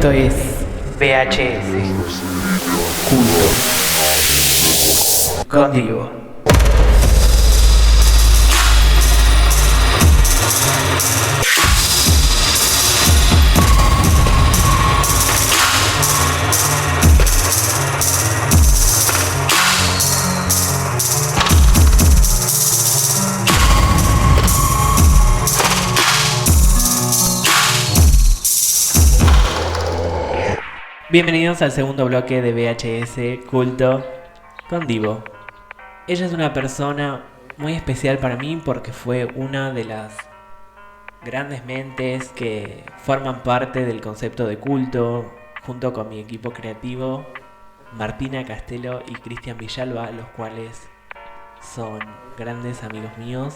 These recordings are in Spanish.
Esto es VHS Culto Contigo. Bienvenidos al segundo bloque de VHS Culto con Divo. Ella es una persona muy especial para mí porque fue una de las grandes mentes que forman parte del concepto de culto, junto con mi equipo creativo, Martina Castelo y Cristian Villalba, los cuales son grandes amigos míos.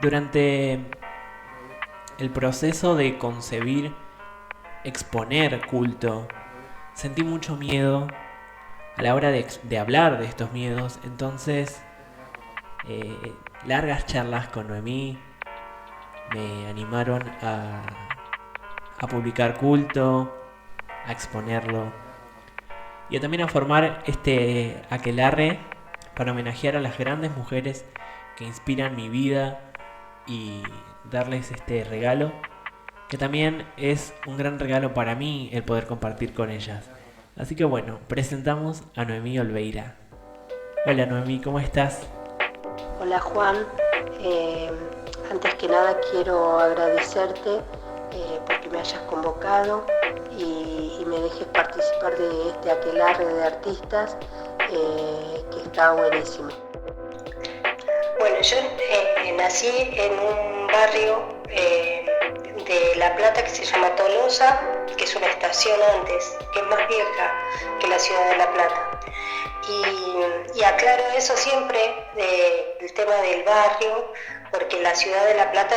Durante el proceso de concebir, exponer culto, sentí mucho miedo a la hora de hablar de estos miedos. Entonces largas charlas con Noemí me animaron a publicar culto, a exponerlo y también a formar este aquelarre para homenajear a las grandes mujeres que inspiran mi vida y darles este regalo, que también es un gran regalo para mí el poder compartir con ellas. Así que bueno, presentamos a Noemí Olveira. Hola Noemí, ¿cómo estás? Hola Juan, antes que nada quiero agradecerte porque me hayas convocado y me dejes participar de este aquelarre de artistas que está buenísimo. Bueno, yo nací en un barrio de La Plata que se llama Tolosa, que es una estación antes, que es más vieja que la ciudad de La Plata. Y aclaro eso siempre, el tema del barrio, porque la ciudad de La Plata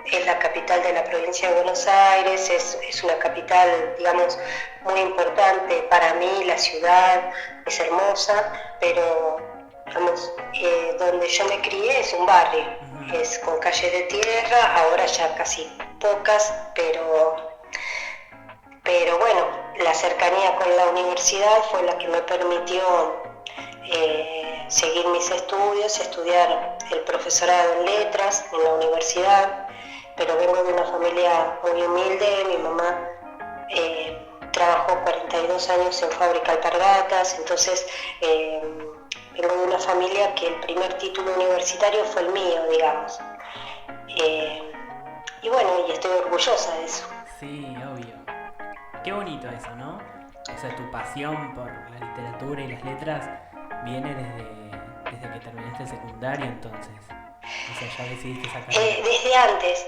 es la capital de la provincia de Buenos Aires, es una capital, digamos, muy importante para mí. La ciudad es hermosa, pero digamos, donde yo me crié es un barrio, es con calle de tierra, ahora ya casi pocas, pero bueno, la cercanía con la universidad fue la que me permitió seguir mis estudios, estudiar el profesorado en letras en la universidad, pero vengo de una familia muy humilde. Mi mamá trabajó 42 años en fábrica de alpargatas, entonces vengo de una familia que el primer título universitario fue el mío, digamos. Y bueno, y estoy orgullosa de eso. Sí, obvio. Qué bonito eso, ¿no? O sea, tu pasión por la literatura y las letras viene desde que terminaste el secundario, entonces. O sea, ya decidiste sacar... Desde antes,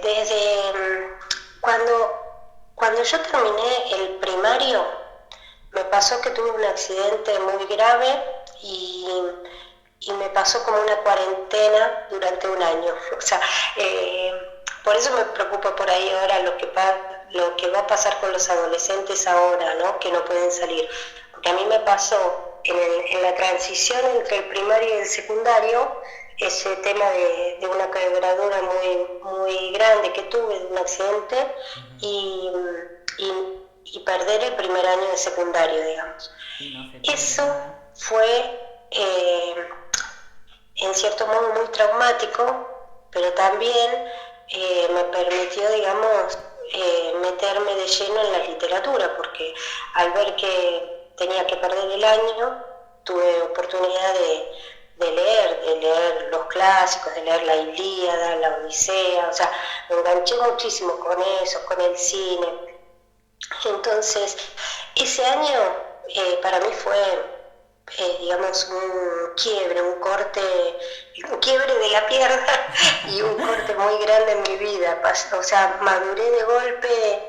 cuando yo terminé el primario, me pasó que tuve un accidente muy grave y me pasó como una cuarentena durante un año. O sea, por eso me preocupa por ahí ahora lo que va a pasar con los adolescentes ahora, ¿no? Que no pueden salir. Porque a mí me pasó en la transición entre el primario y el secundario, ese tema de una quebradura muy, muy grande que tuve, de un accidente, y perder el primer año de secundario, digamos. Eso fue en cierto modo muy traumático, pero también me permitió, digamos, meterme de lleno en la literatura, porque al ver que tenía que perder el año, tuve oportunidad de leer los clásicos, de leer la Ilíada, la Odisea. O sea, me enganché muchísimo con eso, con el cine. Entonces, ese año para mí fue, digamos, un quiebre, un quiebre de la pierna y un corte muy grande en mi vida. O sea, maduré de golpe,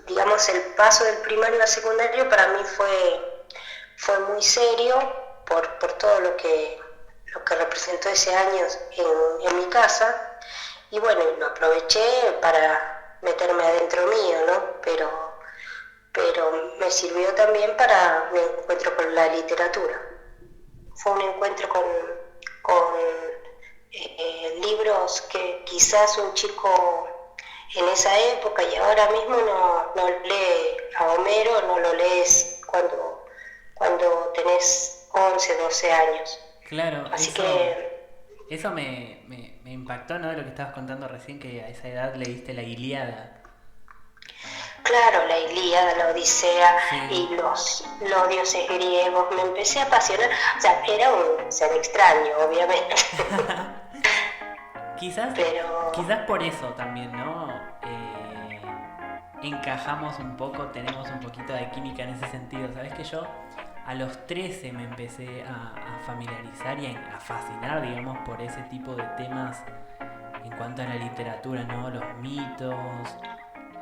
digamos, el paso del primario al secundario para mí fue muy serio por todo lo que representó ese año en mi casa. Y bueno, lo aproveché para meterme adentro mío, ¿no? Pero me sirvió también para mi encuentro con la literatura. Fue un encuentro con libros que quizás un chico en esa época, y ahora mismo no lee a Homero, no lo lees cuando tenés 11, 12 años. Claro, Así que eso me impactó, ¿no? De lo que estabas contando recién, que a esa edad leíste la Ilíada. claro, la Ilíada, la Odisea Sí. y los dioses griegos, me empecé a apasionar. O sea, era un ser extraño, obviamente. Quizás, Pero quizás por eso también, ¿no? Encajamos un poco, tenemos un poquito de química en ese sentido. Sabes que yo a los 13 me empecé a familiarizar y a fascinar, digamos, por ese tipo de temas en cuanto a la literatura, ¿no? Los mitos.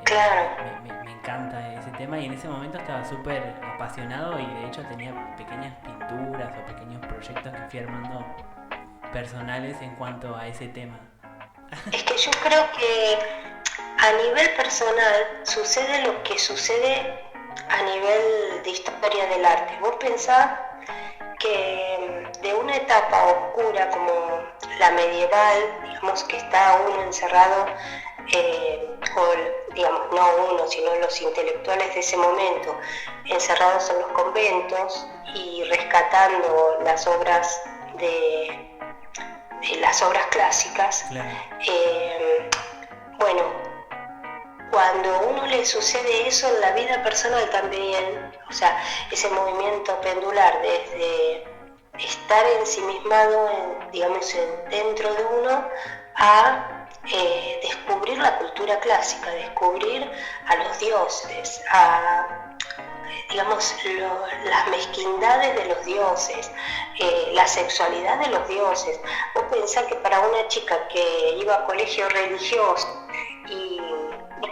claro, Me encanta ese tema y en ese momento estaba súper apasionado y de hecho tenía pequeñas pinturas o pequeños proyectos que fui armando personales en cuanto a ese tema. es que yo creo que a nivel personal sucede lo que sucede a nivel de historia del arte. Vos pensás que de una etapa oscura como la medieval, digamos que está uno encerrado, o digamos no uno, sino los intelectuales de ese momento, encerrados en los conventos y rescatando las obras de las obras clásicas. Claro. Bueno, cuando a uno le sucede eso en la vida personal también, o sea, ese movimiento pendular desde estar ensimismado, digamos, dentro de uno, a descubrir la cultura clásica, descubrir a los dioses, a, digamos, las mezquindades de los dioses, la sexualidad de los dioses. Vos pensás que para una chica que iba a colegio religioso y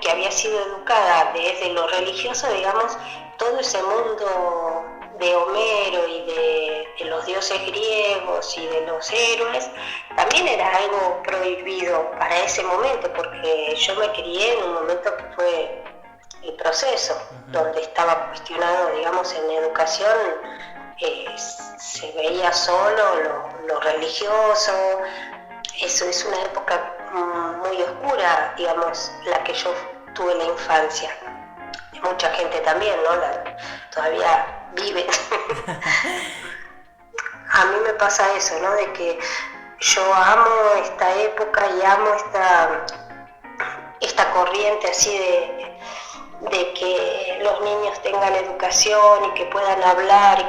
que había sido educada desde lo religioso, digamos, todo ese mundo de Homero y de los dioses griegos y de los héroes, también era algo prohibido para ese momento, porque yo me crié en un momento que fue el proceso, donde estaba cuestionado, digamos, en educación, se veía solo lo religioso. Eso es una época muy oscura, digamos, la que yo tuve en la infancia. Mucha gente también, ¿no? Todavía vive. A mí me pasa eso, ¿no? De que yo amo esta época y amo esta corriente así de que los niños tengan educación y que puedan hablar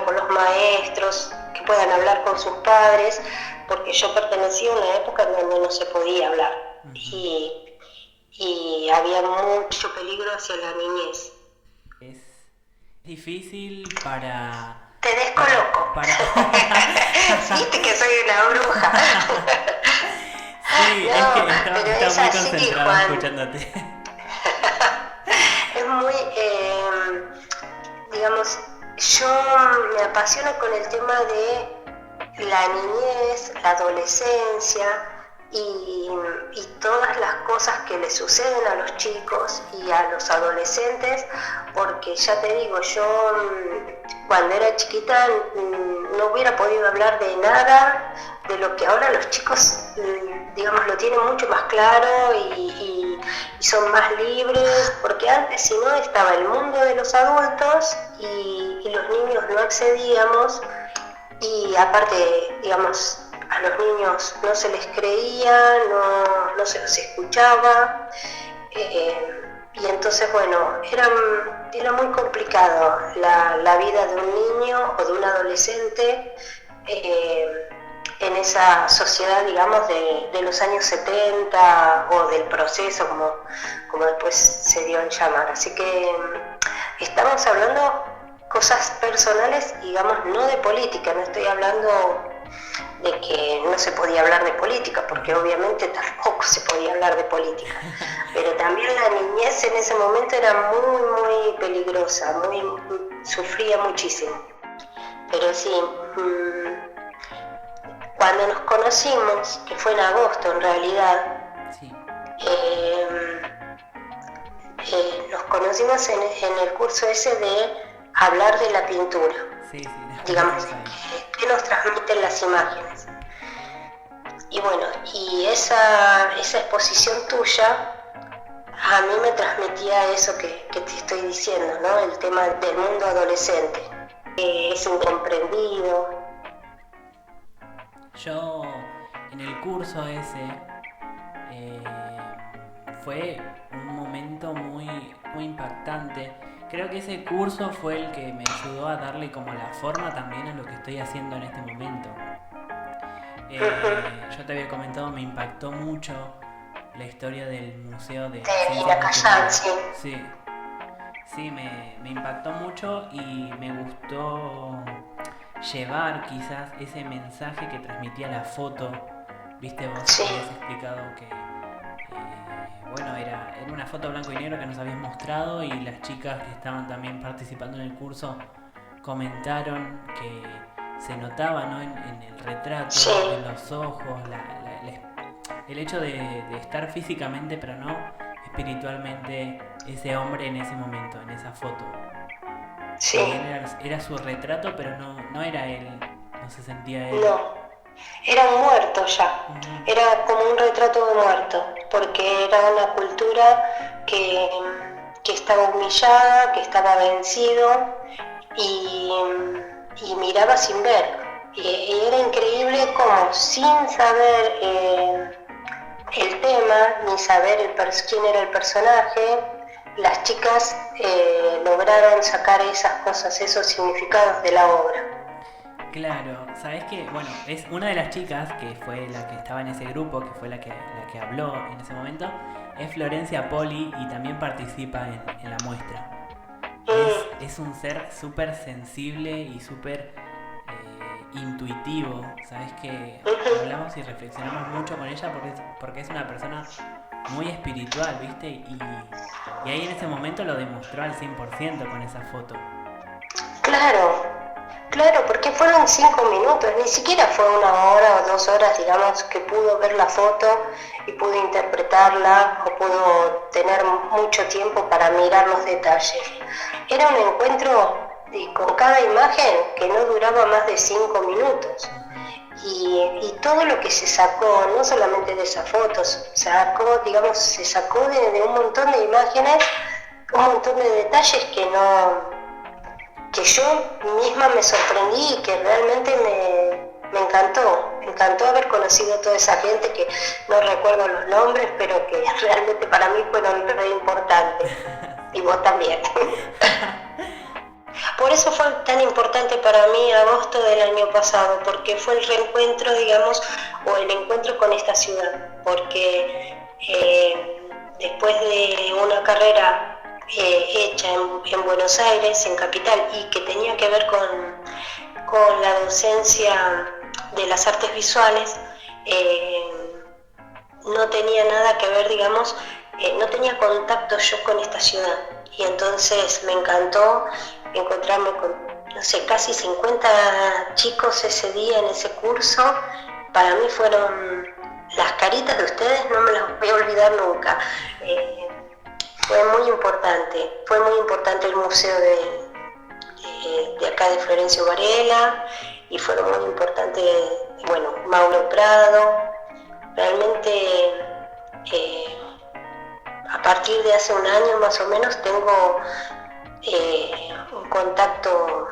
con los maestros, que puedan hablar con sus padres, porque yo pertenecía a una época en donde no se podía hablar y había mucho peligro hacia la niñez. Es difícil para... Te descoloco. Viste que soy una bruja. Sí, no, es que estaba muy concentrado escuchándote. Es muy, digamos, yo me apasiono con el tema de la niñez, la adolescencia y todas las cosas que le suceden a los chicos y a los adolescentes, porque ya te digo, yo cuando era chiquita no hubiera podido hablar de nada de lo que ahora los chicos, digamos, lo tienen mucho más claro y son más libres, porque antes si no estaba el mundo de los adultos y los niños no accedíamos, y aparte, digamos, a los niños no se les creía, no se los escuchaba, y entonces, bueno, era muy complicado la vida de un niño o de un adolescente en esa sociedad, digamos, de los años 70 o del proceso, como después se dio en llamar. Así que estamos hablando cosas personales, digamos, no de política, no estoy hablando de que no se podía hablar de política, porque obviamente tampoco se podía hablar de política, pero también la niñez en ese momento era muy, muy peligrosa, sufría muchísimo. Pero sí, cuando nos conocimos, que fue en agosto en realidad, sí. Nos conocimos en el curso ese de hablar de la pintura, Sí, digamos, que nos transmiten las imágenes. Y bueno, y esa exposición tuya a mí me transmitía eso que te estoy diciendo, ¿no? El tema del mundo adolescente. Es incomprendido. Yo en el curso ese fue un momento muy impactante. Creo que ese curso fue el que me ayudó a darle como la forma también a lo que estoy haciendo en este momento. Yo te había comentado, me impactó mucho la historia del Museo de Ina Cayán, sí. Sí, me impactó mucho y me gustó llevar quizás ese mensaje que transmitía la foto. Viste, vos Sí. habías explicado que bueno, era una foto blanco y negro que nos habías mostrado, y las chicas que estaban también participando en el curso comentaron que se notaba, ¿no? en el retrato, Sí. en los ojos, el hecho de estar físicamente pero no espiritualmente ese hombre en ese momento, en esa foto. Sí. Era su retrato, pero no era él, no se sentía él. No, era un muerto ya. Era como un retrato de muerto, porque era una cultura que estaba humillada, que estaba vencido y miraba sin ver. Y era increíble como, sin saber el tema, ni saber quién era el personaje, las chicas lograron sacar esas cosas, esos significados de la obra. Claro, ¿sabés qué? Bueno, es una de las chicas que fue la que estaba en ese grupo, que fue la que habló en ese momento, es Florencia Poli, y también participa en la muestra. Es un ser súper sensible y súper intuitivo. Sabes que hablamos y reflexionamos mucho con ella porque es una persona muy espiritual, ¿viste? Y ahí en ese momento lo demostró al 100% con esa foto. Claro, porque fueron 5 minutos, ni siquiera fue 1 hora o 2 horas, digamos, que pudo ver la foto y pudo interpretarla o pudo tener mucho tiempo para mirar los detalles. Era un encuentro con cada imagen que no duraba más de 5 minutos. Y todo lo que se sacó, no solamente de esas fotos, se sacó de un montón de imágenes, un montón de detalles que yo misma me sorprendí y que realmente me encantó haber conocido a toda esa gente, que no recuerdo los nombres, pero que realmente para mí fueron re importantes, y vos también. Por eso fue tan importante para mí agosto del año pasado, porque fue el reencuentro, digamos, o el encuentro con esta ciudad, porque después de una carrera hecha en Buenos Aires, en Capital, y que tenía que ver con la docencia de las artes visuales, no tenía nada que ver, digamos, no tenía contacto yo con esta ciudad, y entonces me encantó encontrarme con, no sé, casi 50 chicos ese día en ese curso. Para mí fueron las caritas de ustedes, no me las voy a olvidar nunca. Fue muy importante el museo de acá de Florencio Varela, y fueron muy importantes, bueno, Mauro Prado. Realmente a partir de hace un año más o menos tengo un contacto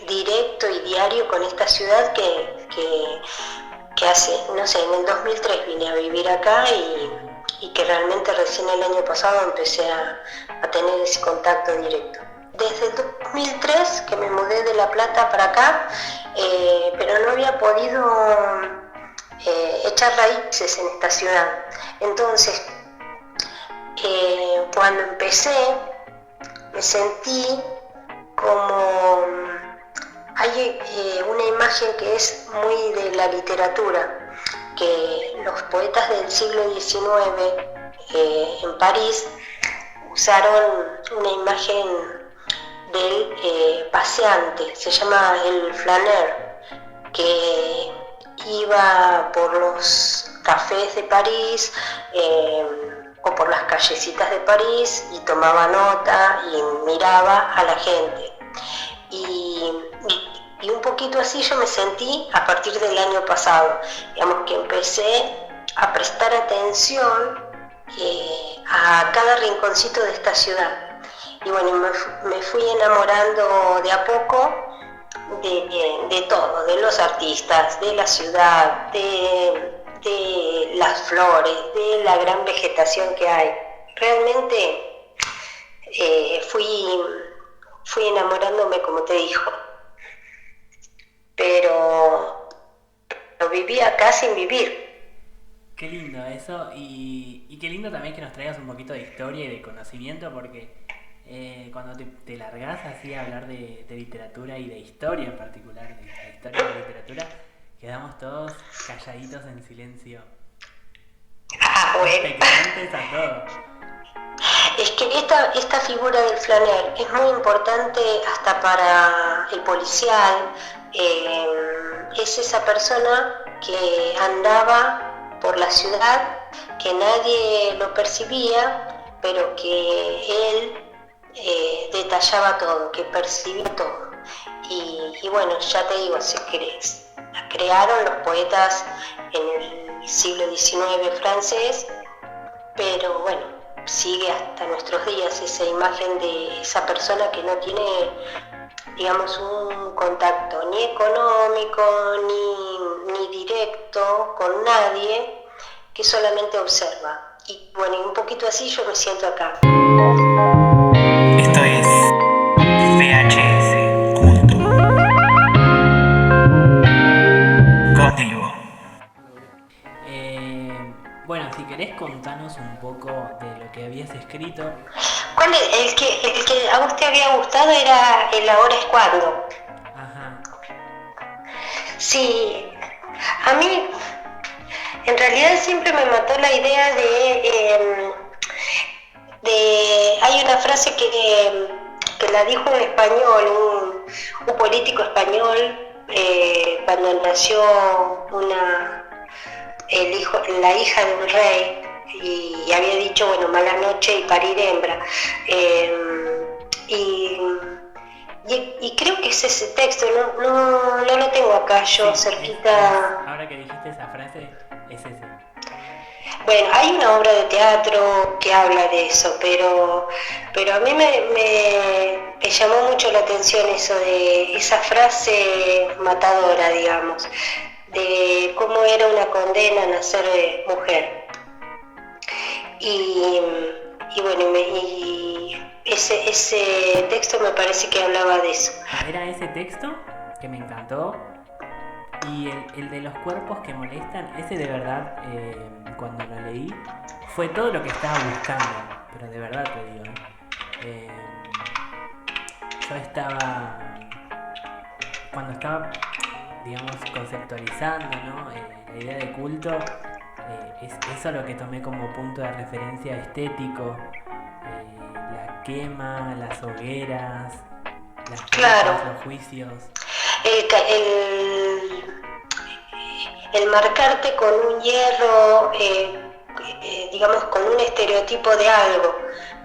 directo y diario con esta ciudad que hace, no sé, en el 2003 vine a vivir acá, y que realmente recién el año pasado empecé a tener ese contacto directo. Desde el 2003 que me mudé de La Plata para acá, pero no había podido echar raíces en esta ciudad. Entonces, cuando empecé, me sentí como... Hay una imagen que es muy de la literatura, que los poetas del siglo XIX en París usaron una imagen del paseante, se llama el flâneur, que iba por los cafés de París o por las callecitas de París y tomaba nota y miraba a la gente. Y un poquito así yo me sentí a partir del año pasado, digamos que empecé a prestar atención a cada rinconcito de esta ciudad. Y bueno, me fui enamorando de a poco de todo, de los artistas, de la ciudad, de las flores, de la gran vegetación que hay. Realmente fui enamorándome, como te digo, pero lo viví acá sin vivir. Qué lindo eso, y qué lindo también que nos traigas un poquito de historia y de conocimiento, porque cuando te largás así a hablar de literatura y de historia en particular, de la historia de la literatura, quedamos todos calladitos en silencio, Bueno. expectantes a todo. Es que esta figura del flaner es muy importante hasta para el policial. Es esa persona que andaba por la ciudad, que nadie lo percibía, pero que él detallaba todo, que percibía todo. Y bueno, ya te digo, la crearon los poetas en el siglo XIX francés, pero bueno, sigue hasta nuestros días esa imagen de esa persona que no tiene, digamos, un contacto ni económico ni directo con nadie, que solamente observa. Y bueno, y un poquito así yo me siento acá. Esto es VHS Culto. Contigo. Bueno, si querés contanos un poco de lo que habías escrito. ¿Cuál es? El que a vos te había gustado era El Ahora es Cuando. Ajá. Sí, a mí en realidad siempre me mató la idea hay una frase que la dijo un español, un político español, cuando nació la hija de un rey, y había dicho, bueno, mala noche y parir hembra. Y creo que es ese texto, no lo tengo acá yo cerquita. Ahora que dijiste esa frase, es ese. Bueno, hay una obra de teatro que habla de eso, pero a mí me llamó mucho la atención eso de esa frase matadora, digamos, de cómo era una condena nacer mujer. Y bueno, ese texto me parece que hablaba de eso. Era ese texto que me encantó, y el de los cuerpos que molestan, ese de verdad, cuando lo leí, fue todo lo que estaba buscando, pero de verdad te digo. Yo cuando estaba, digamos, conceptualizando, ¿no? La idea de culto, es eso lo que tomé como punto de referencia estético, la quema, las hogueras, las Claro. los juicios. El marcarte con un hierro, digamos, con un estereotipo de algo,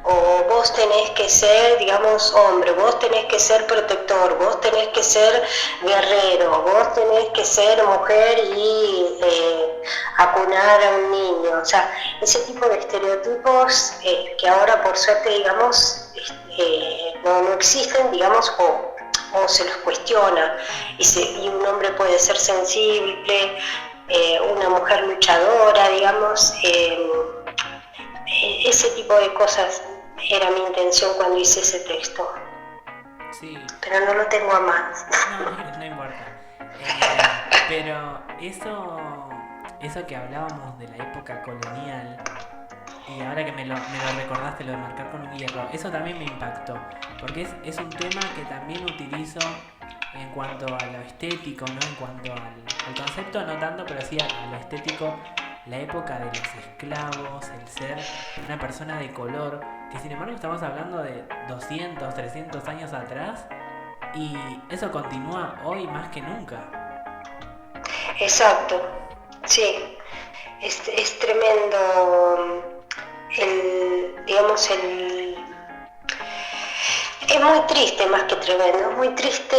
o vos tenés que ser, digamos, hombre, vos tenés que ser protector, vos tenés que ser guerrero, vos tenés que ser mujer y acunar a un niño. O sea, ese tipo de estereotipos que ahora por suerte, digamos, no existen, digamos, o se los cuestiona, y un hombre puede ser sensible, una mujer luchadora, digamos, ese tipo de cosas era mi intención cuando hice ese texto. Sí. Pero no lo tengo a mano. No importa. Pero eso que hablábamos de la época colonial, y ahora que me lo recordaste, lo de marcar con un hierro, eso también me impactó, porque es un tema que también utilizo en cuanto a lo estético, ¿no? En cuanto al concepto, no tanto, pero sí a lo estético, la época de los esclavos, el ser una persona de color, que sin embargo estamos hablando de 200, 300 años atrás, y eso continúa hoy más que nunca. Exacto, sí, es tremendo. Es muy triste, más que tremendo, es muy triste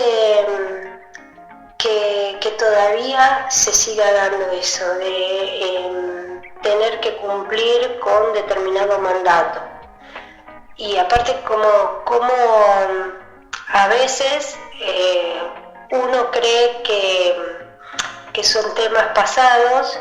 que todavía se siga dando eso, de tener que cumplir con determinado mandato. Y aparte como a veces uno cree que son temas pasados,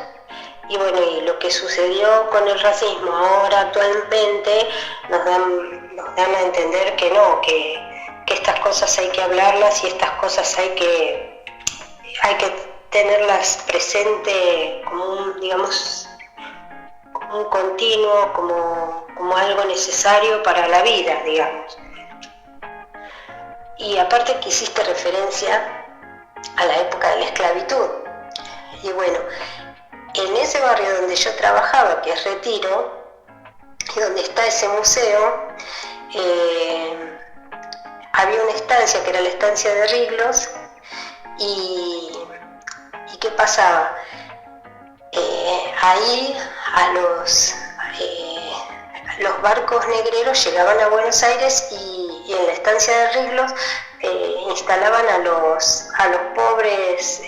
y bueno, y lo que sucedió con el racismo ahora actualmente nos dan a entender que no, que estas cosas hay que hablarlas y estas cosas hay que tenerlas presente como un continuo, como algo necesario para la vida, digamos. Y aparte que hiciste referencia a la época de la esclavitud. Y bueno, en ese barrio donde yo trabajaba, que es Retiro, y donde está ese museo, había una estancia que era la estancia de Riglos, y ¿qué pasaba? Ahí los barcos negreros llegaban a Buenos Aires y en la estancia de Riglos instalaban a los pobres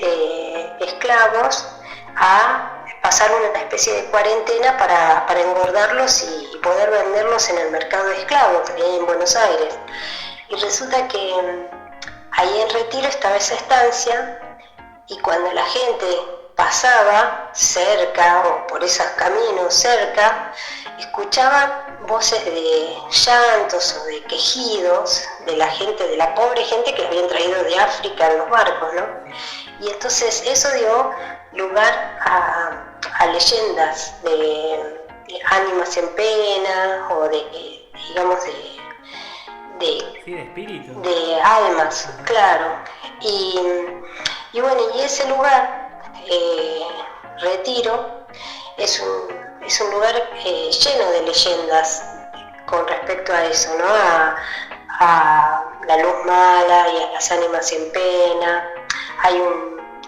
esclavos a pasar una especie de cuarentena para engordarlos y poder venderlos en el mercado de esclavos en Buenos Aires. Y resulta que ahí en Retiro estaba esa estancia, y cuando la gente pasaba cerca o por esos caminos cerca, escuchaban voces de llantos o de quejidos de la gente, de la pobre gente que habían traído de África en los barcos, ¿no? Y entonces eso dio lugar a leyendas de ánimas en pena o de espíritu. De almas, claro. Y bueno, y ese lugar, Retiro, es un lugar lleno de leyendas con respecto a eso, ¿no? A la luz mala y a las ánimas en pena. Hay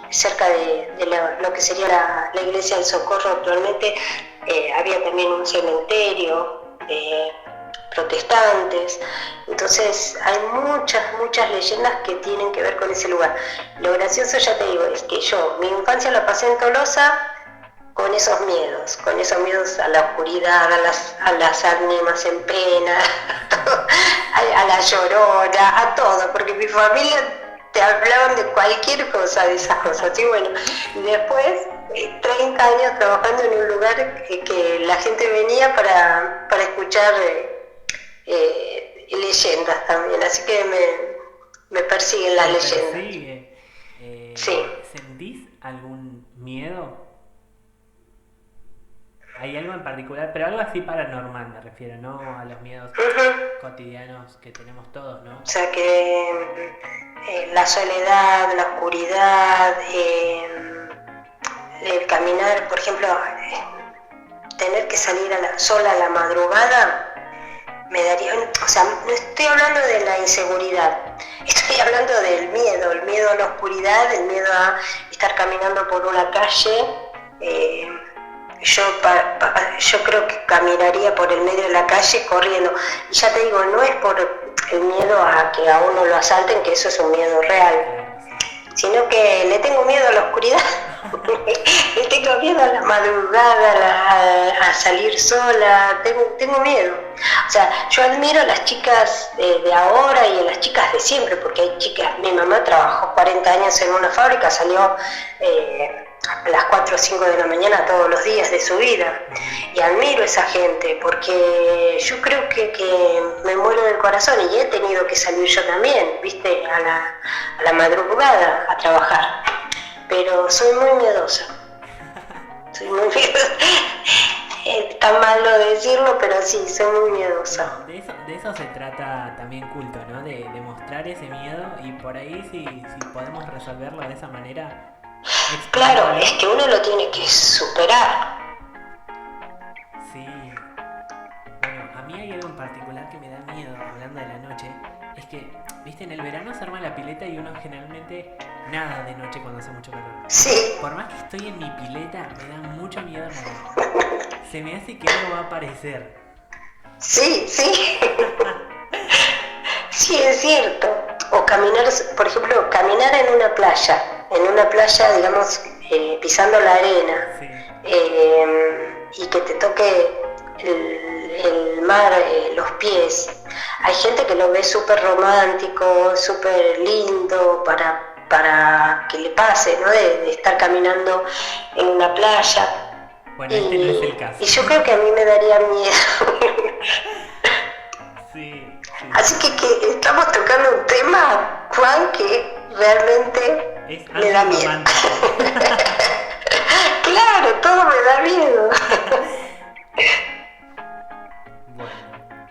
cerca de lo que sería la iglesia del Socorro actualmente, había también un cementerio de protestantes. Entonces hay muchas leyendas que tienen que ver con ese lugar. Lo gracioso, ya te digo, es que mi infancia la pasé en Tolosa con esos miedos a la oscuridad, a las ánimas en pena, a la Llorona, a todo, porque mi familia te hablaban de cualquier cosa, de esas cosas. Y bueno, después 30 años trabajando en un lugar que la gente venía para escuchar leyendas también, así que me persiguen las leyendas. Persigue. Sí. ¿Sentís algún miedo? ¿Hay algo en particular? Pero algo así paranormal me refiero, no a los miedos cotidianos que tenemos todos, ¿no? O sea que la soledad, la oscuridad, el caminar, por ejemplo, tener que salir sola a la madrugada, me daría, o sea, no estoy hablando de la inseguridad, estoy hablando del miedo, el miedo a la oscuridad, el miedo a estar caminando por una calle. Yo creo que caminaría por el medio de la calle corriendo. Y ya te digo, no es por el miedo a que a uno lo asalten, que eso es un miedo real, sino que le tengo miedo a la oscuridad, le tengo miedo a la madrugada, a salir sola, tengo miedo. O sea, yo admiro a las chicas de ahora y a las chicas de siempre, porque hay chicas, mi mamá trabajó 40 años en una fábrica, salió a las 4 o 5 de la mañana todos los días de su vida, y admiro a esa gente porque yo creo que me muero del corazón, y he tenido que salir yo también, viste, a la madrugada a trabajar, pero soy muy miedosa. Está malo decirlo, pero sí, soy muy miedosa. De eso se trata también Culto, ¿no? De demostrar ese miedo, y por ahí si podemos resolverlo de esa manera. Claro, es que uno lo tiene que superar. Sí. Bueno, a mí hay algo en particular que me da miedo, hablando de la noche. Es que, viste, en el verano se arma la pileta y uno generalmente nada de noche cuando hace mucho calor. Sí. Por más que estoy en mi pileta, me da mucho miedo nadar. Se me hace que algo va a aparecer. Sí. Sí, es cierto. O caminar, por ejemplo, caminar en una playa, digamos, pisando la arena. Sí. y que te toque el mar, los pies. Hay gente que lo ve súper romántico, súper lindo para que le pase, ¿no? De estar caminando en una playa. Bueno, este no es el caso. Y yo creo que a mí me daría miedo. Sí. Así que estamos tocando un tema, Juan, que realmente me da miedo. Claro, todo me da miedo.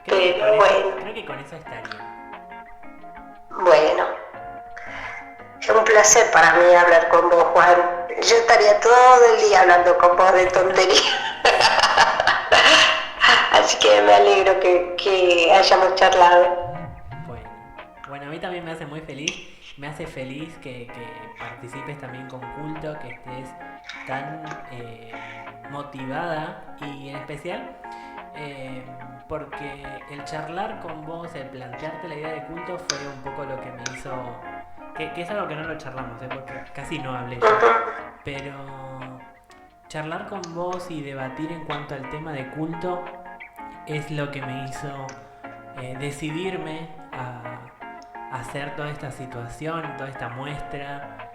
Creo que con eso estaría. Bueno, es un placer para mí hablar con vos, Juan. Yo estaría todo el día hablando con vos de tonterías. Así que me alegro que hayamos charlado. Bueno, a mí también me hace muy feliz. Me hace feliz que participes también con Culto, que estés tan motivada, y en especial porque el charlar con vos, el plantearte la idea de Culto fue un poco lo que me hizo, que es algo que no lo charlamos, porque casi no hablé yo, pero charlar con vos y debatir en cuanto al tema de Culto es lo que me hizo decidirme a hacer toda esta situación, toda esta muestra,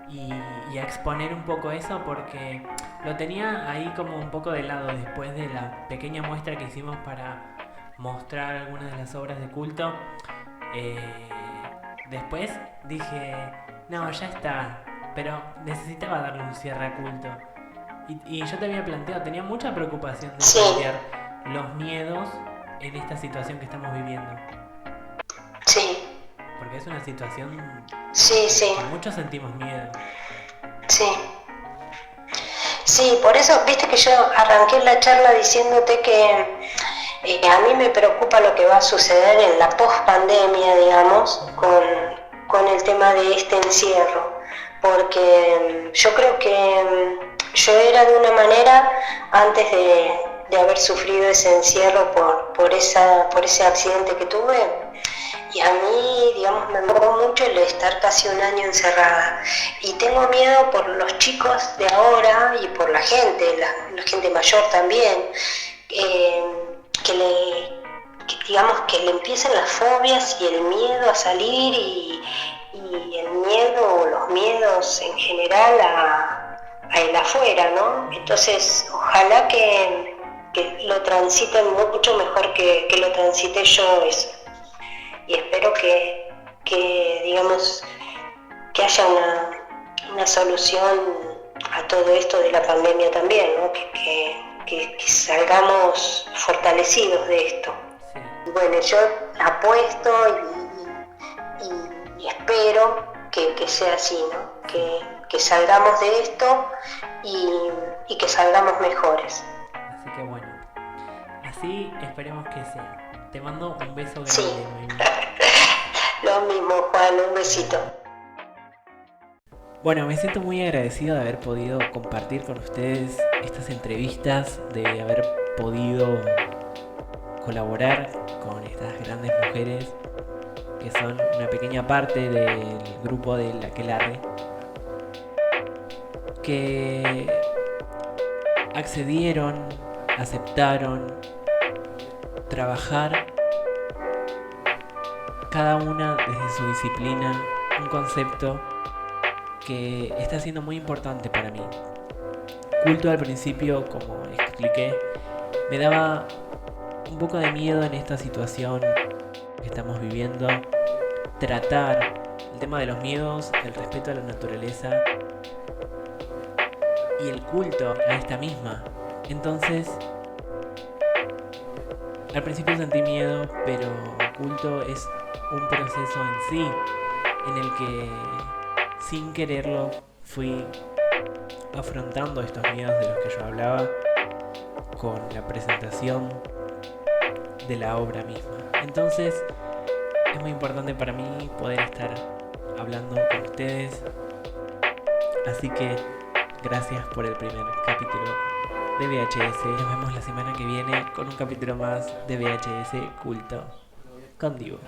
y a exponer un poco eso, porque lo tenía ahí como un poco de lado después de la pequeña muestra que hicimos para mostrar algunas de las obras de Culto. Después dije, no, ya está, pero necesitaba darle un cierre a Culto. Y yo te había planteado, tenía mucha preocupación de plantear los miedos en esta situación que estamos viviendo. Sí. Porque es una situación que muchos sentimos miedo. Sí, por eso, viste que yo arranqué la charla diciéndote que a mí me preocupa lo que va a suceder en la post-pandemia, digamos, con el tema de este encierro. Porque yo creo que yo era de una manera antes de haber sufrido ese encierro por ese accidente que tuve. Y a mí, digamos, me marcó mucho el estar casi un año encerrada. Y tengo miedo por los chicos de ahora y por la gente mayor también, que le empiecen las fobias y el miedo a salir y el miedo o los miedos en general a el afuera, ¿no? Entonces, ojalá que lo transiten mucho mejor que lo transité yo eso. Y espero que digamos, que haya una solución a todo esto de la pandemia también, ¿no? Que salgamos fortalecidos de esto. Sí. Bueno, yo apuesto y espero que sea así, ¿no? Que salgamos de esto y que salgamos mejores. Así que bueno, así esperemos que sea. Te mando un beso grande. Sí. Lo mismo, Juan, un besito. Bueno, me siento muy agradecido de haber podido compartir con ustedes estas entrevistas, de haber podido colaborar con estas grandes mujeres que son una pequeña parte del grupo del Aquelarre, que accedieron, aceptaron trabajar cada una desde su disciplina un concepto que está siendo muy importante para mí. Culto al principio, como expliqué, me daba un poco de miedo en esta situación que estamos viviendo, tratar el tema de los miedos, el respeto a la naturaleza y el culto a esta misma. Entonces, al principio sentí miedo, pero culto es un proceso en sí, en el que sin quererlo fui afrontando estos miedos de los que yo hablaba con la presentación de la obra misma. Entonces es muy importante para mí poder estar hablando con ustedes, así que gracias por el primer capítulo de VHS. Nos vemos la semana que viene con un capítulo más de VHS Culto con Divo.